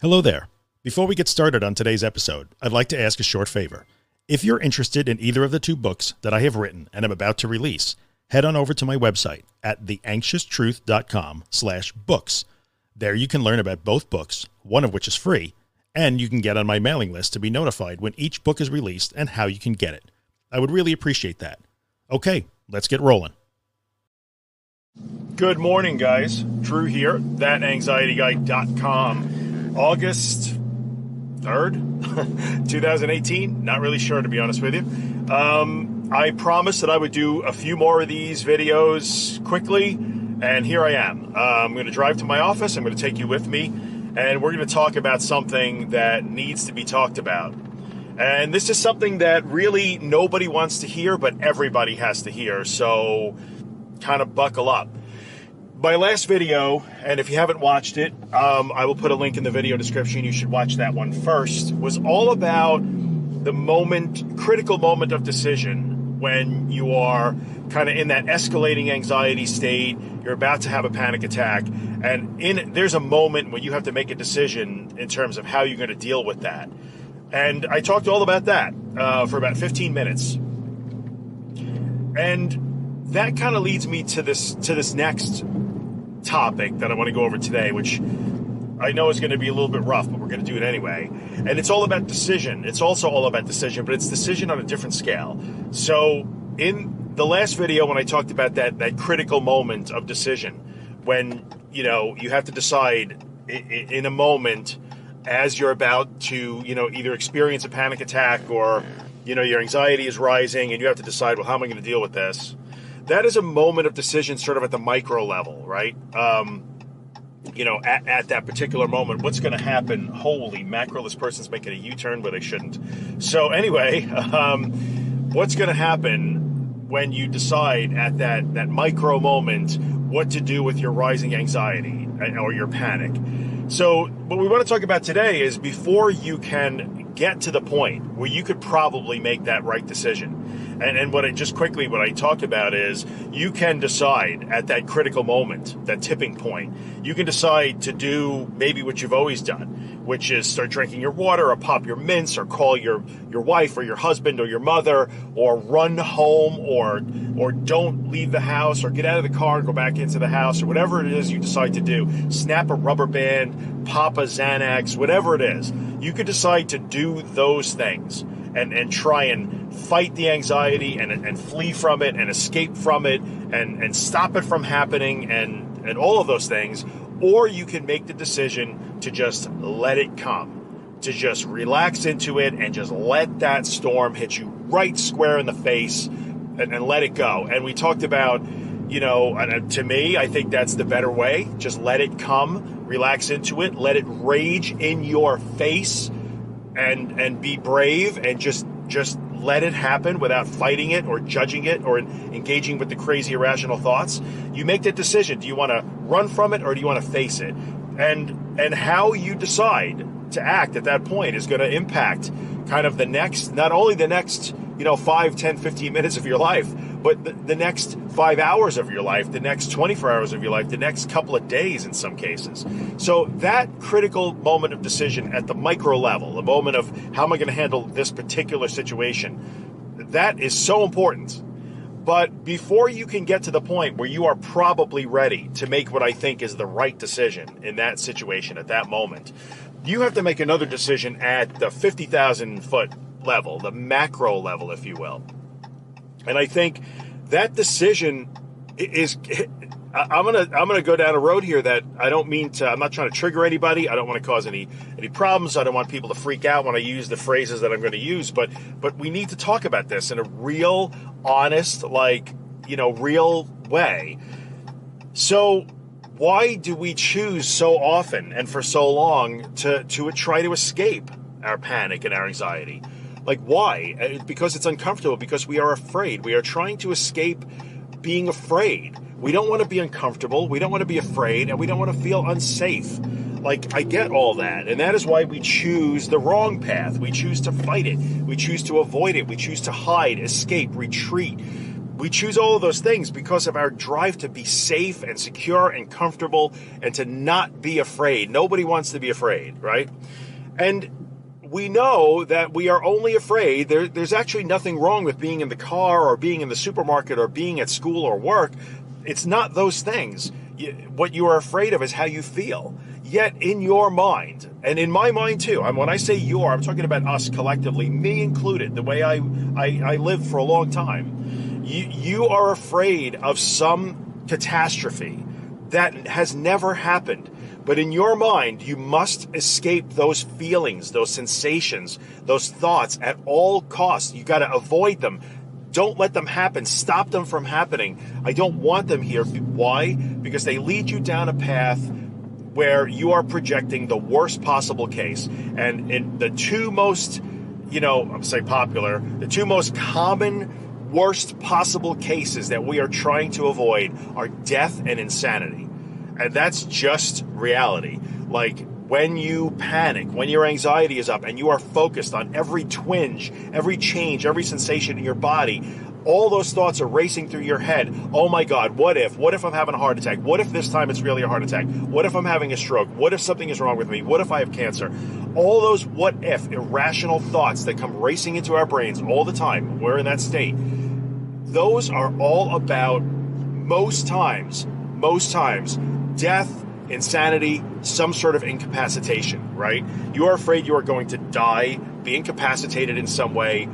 Hello there. Before we get started on today's episode, I'd like to ask a short favor. If you're interested in either of the two books that I have written and am about to release, head on over to my website at theanxioustruth.com/books. There you can learn about both books, one of which is free, and you can get on my mailing list to be notified when each book is released and how you can get it. I would really appreciate that. Okay, let's get rolling. Good morning, guys. Drew here, thatanxietyguy.com. August 3rd, 2018. Not really sure, to be honest with you. I promised that I would do a few more of these videos quickly, and here I am. I'm going to drive to my office. I'm going to take you with me, and we're going to talk about something that needs to be talked about. And this is something that really nobody wants to hear, but everybody has to hear, so kind of buckle up. My last video, and if you haven't watched it, I will put a link in the video description. You should watch that one first, was all about the critical moment of decision when you are kind of in that escalating anxiety state, you're about to have a panic attack, and there's a moment when you have to make a decision in terms of how you're going to deal with that. And I talked all about that for about 15 minutes. And that kind of leads me to this next topic that I want to go over today, which I know is going to be a little bit rough, but we're going to do it anyway. And it's all about decision. It's also all about decision, but it's decision on a different scale. So in the last video, when I talked about that critical moment of decision, when, you have to decide in a moment as you're about to, either experience a panic attack or, your anxiety is rising and you have to decide, well, how am I going to deal with this? That is a moment of decision sort of at the micro level, right? At that particular moment, what's going to happen? Holy mackerel, this person's making a U-turn, but they shouldn't. So anyway, what's going to happen when you decide at that micro moment what to do with your rising anxiety or your panic? So what we want to talk about today is before you can get to the point where you could probably make that right decision. And what I talked about is you can decide at that critical moment, that tipping point, you can decide to do maybe what you've always done, which is start drinking your water or pop your mints or call your wife or your husband or your mother or run home or don't leave the house or get out of the car and go back into the house or whatever it is you decide to do. Snap a rubber band, pop a Xanax, whatever it is. You could decide to do those things and try and fight the anxiety and flee from it and escape from it and stop it from happening and all of those things. Or you can make the decision to just let it come, to just relax into it and just let that storm hit you right square in the face and let it go. And we talked about, and to me, I think that's the better way. Just let it come, relax into it, let it rage in your face and be brave and just let it happen without fighting it or judging it or engaging with the crazy irrational thoughts. You make that decision. Do you want to run from it or do you want to face it? And how you decide to act at that point is going to impact kind of not only the next 5, 10, 15 minutes of your life, but the next 5 hours of your life, the next 24 hours of your life, the next couple of days in some cases. So that critical moment of decision at the micro level, the moment of how am I going to handle this particular situation, that is so important. But before you can get to the point where you are probably ready to make what I think is the right decision in that situation at that moment, you have to make another decision at the 50,000 foot level, the macro level, if you will. And I think that decision is, I'm gonna go down a road here that I don't mean to. I'm not trying to trigger anybody. I don't want to cause any problems. I don't want people to freak out when I use the phrases that I'm going to use. But we need to talk about this in a real, honest, real way. So why do we choose so often and for so long to try to escape our panic and our anxiety? Like, why? Because it's uncomfortable, because we are afraid. We are trying to escape being afraid. We don't want to be uncomfortable. We don't want to be afraid, and we don't want to feel unsafe. Like, I get all that, and that is why we choose the wrong path. We choose to fight it. We choose to avoid it. We choose to hide, escape, retreat, We choose all of those things because of our drive to be safe and secure and comfortable and to not be afraid. Nobody wants to be afraid, right? And we know that we are only afraid. There's actually nothing wrong with being in the car or being in the supermarket or being at school or work. It's not those things. What you are afraid of is how you feel. Yet in your mind, and in my mind too, when I say your, I'm talking about us collectively, me included, the way I lived for a long time. You are afraid of some catastrophe that has never happened. But in your mind, you must escape those feelings, those sensations, those thoughts at all costs. You got to avoid them. Don't let them happen. Stop them from happening. I don't want them here. Why? Because they lead you down a path where you are projecting the worst possible case. And in the two most, I'm saying popular, the two most common worst possible cases that we are trying to avoid are death and insanity. And that's just reality. Like when you panic, when your anxiety is up and you are focused on every twinge, every change, every sensation in your body, all those thoughts are racing through your head. Oh my God, what if? What if I'm having a heart attack? What if this time it's really a heart attack? What if I'm having a stroke? What if something is wrong with me? What if I have cancer? All those what if irrational thoughts that come racing into our brains all the time, we're in that state. Those are all about, most times, death, insanity, some sort of incapacitation, right? You are afraid you are going to die, be incapacitated in some way,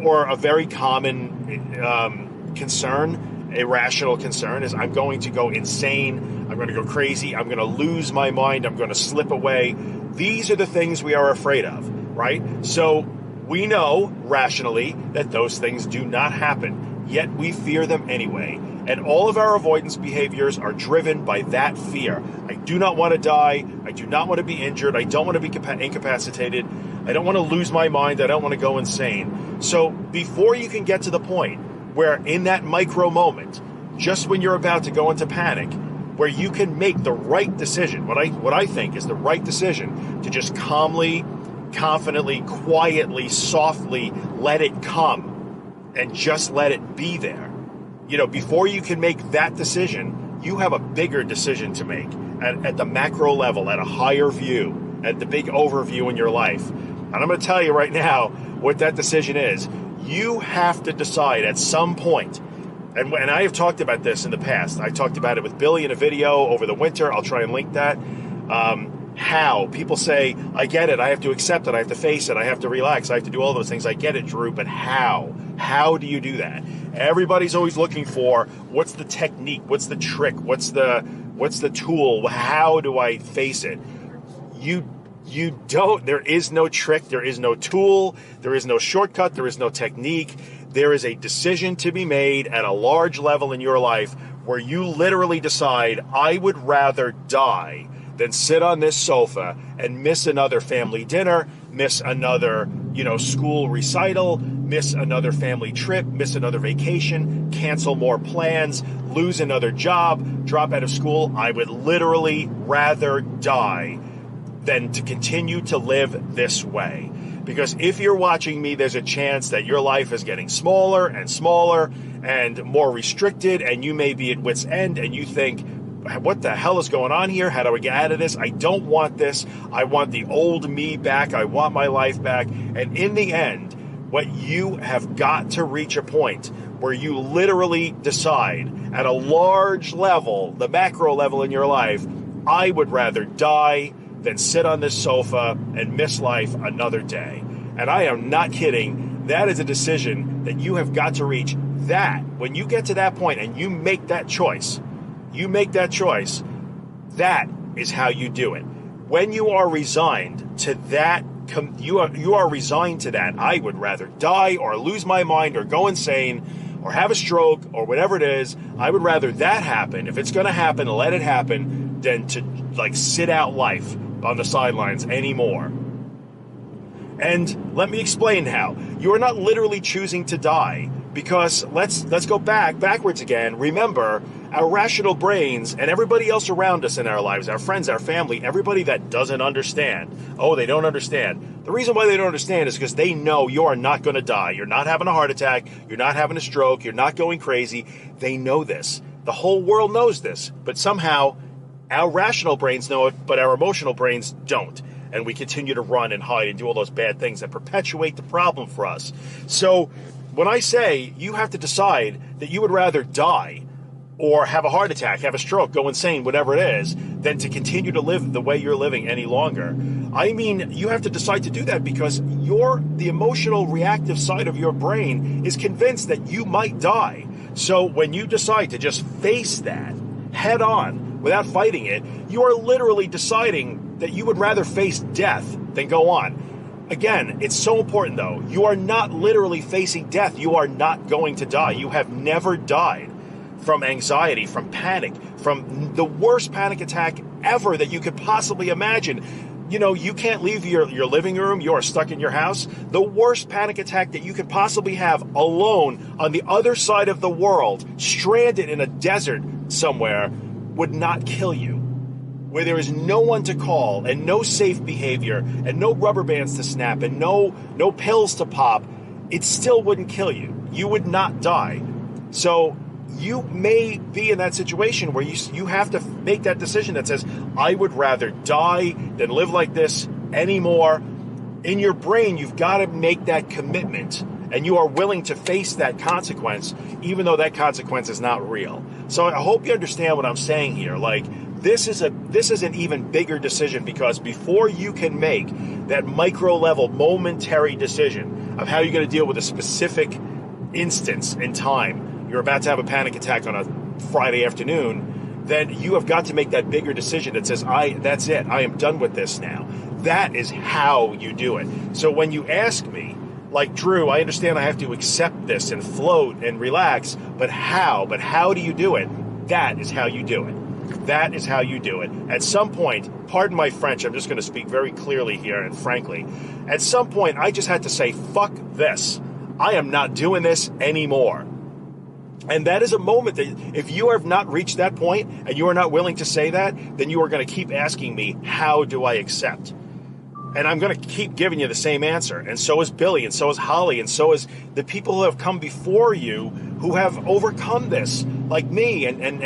or a very common concern, irrational concern, is I'm going to go insane, I'm going to go crazy, I'm going to lose my mind, I'm going to slip away. These are the things we are afraid of, right? So we know rationally that those things do not happen, yet we fear them anyway. And all of our avoidance behaviors are driven by that fear. I do not want to die. I do not want to be injured. I don't want to be incapacitated. I don't want to lose my mind. I don't want to go insane. So before you can get to the point where in that micro moment, just when you're about to go into panic, where you can make the right decision, what I think is the right decision, to just calmly, confidently, quietly, softly let it come and just let it be there. Before you can make that decision, you have a bigger decision to make at the macro level, at a higher view, at the big overview in your life. And I'm going to tell you right now what that decision is. You have to decide at some point, and I have talked about this in the past. I talked about it with Billy in a video over the winter. I'll try and link that. How people say, I get it, I have to accept it, I have to face it, I have to relax, I have to do all those things. I get it, Drew, but how? How do you do that? Everybody's always looking for, what's the technique, what's the trick, what's the tool, how do I face it? You don't, there is no trick, there is no tool, there is no shortcut, there is no technique. There is a decision to be made at a large level in your life where you literally decide, I would rather die than sit on this sofa and miss another family dinner, miss another, school recital, miss another family trip, miss another vacation, cancel more plans, lose another job, drop out of school. I would literally rather die than to continue to live this way. Because if you're watching me, there's a chance that your life is getting smaller and smaller and more restricted, and you may be at wit's end and you think, what the hell is going on here? How do I get out of this? I don't want this. I want the old me back. I want my life back. And in the end, what you have got to reach a point where you literally decide at a large level, the macro level in your life, I would rather die than sit on this sofa and miss life another day. And I am not kidding. That is a decision that you have got to reach. That, when you get to that point and you make that choice, that is how you do it. When you are resigned to that, you are resigned to that. I would rather die or lose my mind or go insane or have a stroke or whatever it is. I would rather that happen. If it's going to happen, let it happen, than to sit out life on the sidelines anymore. And let me explain how. You are not literally choosing to die, because let's go backwards again. Remember, our rational brains and everybody else around us in our lives, our friends, our family, everybody that doesn't understand, they don't understand. The reason why they don't understand is because they know you are not going to die. You're not having a heart attack. You're not having a stroke. You're not going crazy. They know this. The whole world knows this. But somehow, our rational brains know it, but our emotional brains don't. And we continue to run and hide and do all those bad things that perpetuate the problem for us. So when I say you have to decide that you would rather die or have a heart attack, have a stroke, go insane, whatever it is, than to continue to live the way you're living any longer, I mean, you have to decide to do that because the emotional reactive side of your brain is convinced that you might die. So when you decide to just face that head on without fighting it, you are literally deciding that you would rather face death than go on. Again, it's so important though. You are not literally facing death. You are not going to die. You have never died from anxiety, from panic, from the worst panic attack ever that you could possibly imagine. You know, you can't leave your living room. You are stuck in your house. The worst panic attack that you could possibly have alone on the other side of the world, stranded in a desert somewhere, would not kill you. Where there is no one to call and no safe behavior and no rubber bands to snap and no pills to pop, it still wouldn't kill you. You would not die. So you may be in that situation where you have to make that decision that says, I would rather die than live like this anymore. In your brain, you've got to make that commitment, and you are willing to face that consequence, even though that consequence is not real. So I hope you understand what I'm saying here. Like, this is an even bigger decision, because before you can make that micro level momentary decision of how you're going to deal with a specific instance in time, you're about to have a panic attack on a Friday afternoon, then you have got to make that bigger decision that says, that's it. I am done with this now. That is how you do it. So when you ask me, like, Drew, I understand I have to accept this and float and relax, but how? But how do you do it? That is how you do it. That is how you do it. At some point, pardon my French, I'm just going to speak very clearly here and frankly. At some point, I just had to say, fuck this. I am not doing this anymore. And that is a moment that if you have not reached that point and you are not willing to say that, then you are going to keep asking me, how do I accept? And I'm going to keep giving you the same answer. And so is Billy, and so is Holly, and so is the people who have come before you who have overcome this, like me. And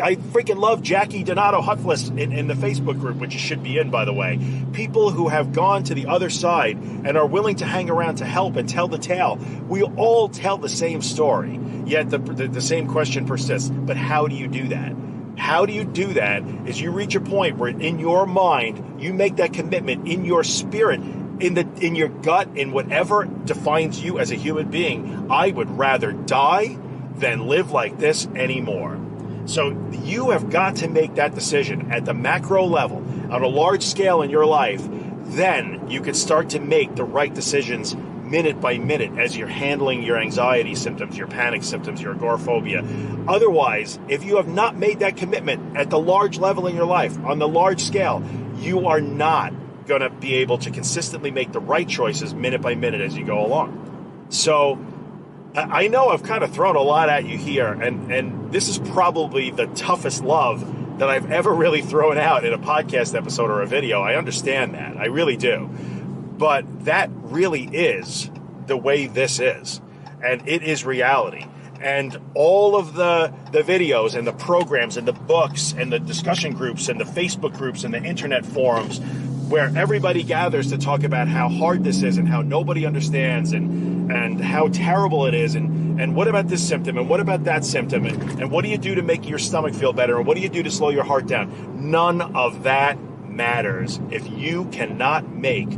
I freaking love Jackie Donato Hutfless in the Facebook group, which you should be in, by the way. People who have gone to the other side and are willing to hang around to help and tell the tale. We all tell the same story, yet the same question persists. But how do you do that? How do you do that is you reach a point where in your mind, you make that commitment in your spirit, in your gut, in whatever defines you as a human being. I would rather die than live like this anymore. So you have got to make that decision at the macro level, on a large scale in your life. Then you can start to make the right decisions minute by minute as you're handling your anxiety symptoms, your panic symptoms, your agoraphobia. Otherwise, if you have not made that commitment at the large level in your life, on the large scale, you are not going to be able to consistently make the right choices minute by minute as you go along. So I know I've kind of thrown a lot at you here, and this is probably the toughest love that I've ever really thrown out in a podcast episode or a video. I understand that. I really do. But that really is the way this is, and it is reality. And all of the videos and the programs and the books and the discussion groups and the Facebook groups and the internet forums where everybody gathers to talk about how hard this is and how nobody understands and how terrible it is and what about this symptom and what about that symptom and what do you do to make your stomach feel better and what do you do to slow your heart down? None of that matters if you cannot make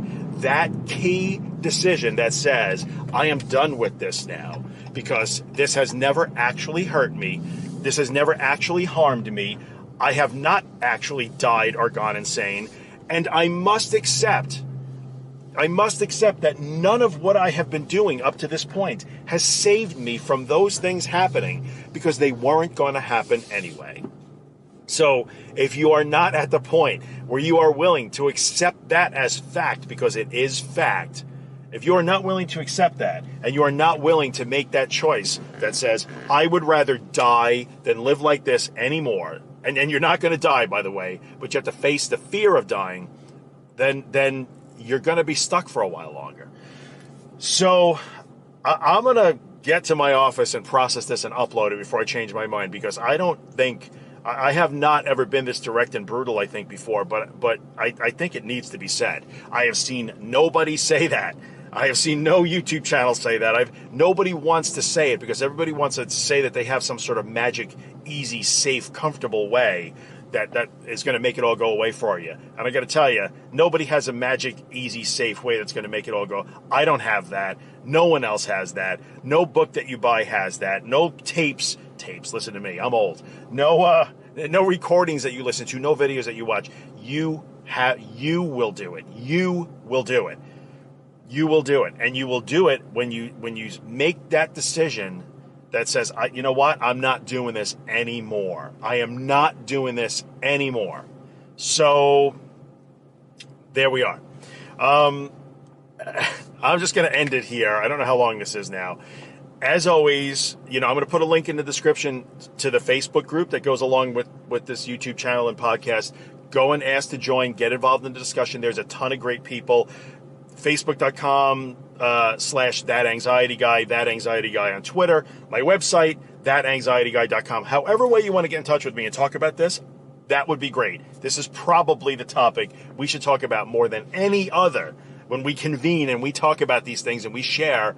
that key decision that says, I am done with this now because this has never actually hurt me. This has never actually harmed me. I have not actually died or gone insane. And I must accept that none of what I have been doing up to this point has saved me from those things happening because they weren't going to happen anyway. So if you are not at the point where you are willing to accept that as fact, because it is fact, if you are not willing to accept that and you are not willing to make that choice that says, I would rather die than live like this anymore, and you're not going to die, by the way, but you have to face the fear of dying, then you're going to be stuck for a while longer. So I'm going to get to my office and process this and upload it before I change my mind, because I have not ever been this direct and brutal, I think, before, but I think it needs to be said. I have seen nobody say that. I have seen no YouTube channel say that. Nobody wants to say it, because everybody wants to say that they have some sort of magic, easy, safe, comfortable way that is going to make it all go away for you. And I got to tell you, nobody has a magic, easy, safe way that's going to make it all go. I don't have that. No one else has that. No book that you buy has that. No tapes. Listen to me. I'm old. No recordings that you listen to. No videos that you watch. You will do it. You will do it. You will do it, and you will do it when you make that decision that says, you know what, I'm not doing this anymore. I am not doing this anymore. So there we are. I'm just going to end it here. I don't know how long this is now. As always, I'm going to put a link in the description to the Facebook group that goes along with this YouTube channel and podcast. Go and ask to join. Get involved in the discussion. There's a ton of great people. Facebook.com/ThatAnxietyGuy, That Anxiety Guy on Twitter. My website, ThatAnxietyGuy.com. However way you want to get in touch with me and talk about this, that would be great. This is probably the topic we should talk about more than any other when we convene and we talk about these things and we share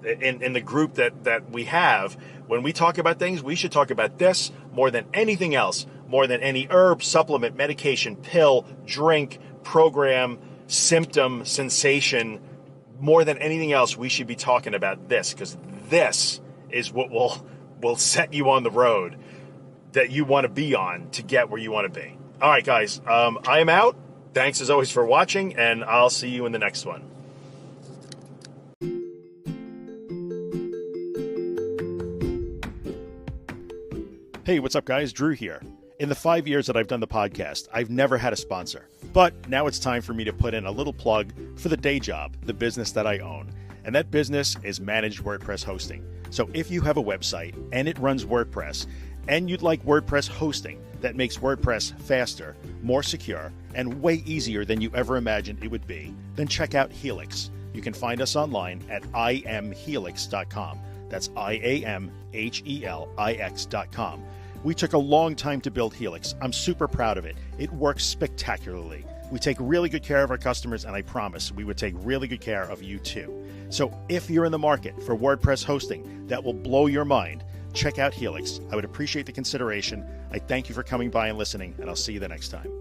in the group that we have. When we talk about things, we should talk about this more than anything else, more than any herb, supplement, medication, pill, drink, program, symptom, sensation. More than anything else, we should be talking about this, because this is what will set you on the road that you want to be on to get where you want to be. All right, guys, I am out. Thanks as always for watching, and I'll see you in the next one. Hey, what's up, guys? Drew here. In the 5 years that I've done the podcast, I've never had a sponsor. But now it's time for me to put in a little plug for the day job, the business that I own. And that business is Managed WordPress Hosting. So if you have a website and it runs WordPress, and you'd like WordPress hosting that makes WordPress faster, more secure, and way easier than you ever imagined it would be, then check out Helix. You can find us online at iamhelix.com. That's IAMHELIX.com. We took a long time to build Helix. I'm super proud of it. It works spectacularly. We take really good care of our customers, and I promise we would take really good care of you too. So if you're in the market for WordPress hosting that will blow your mind, check out Helix. I would appreciate the consideration. I thank you for coming by and listening, and I'll see you the next time.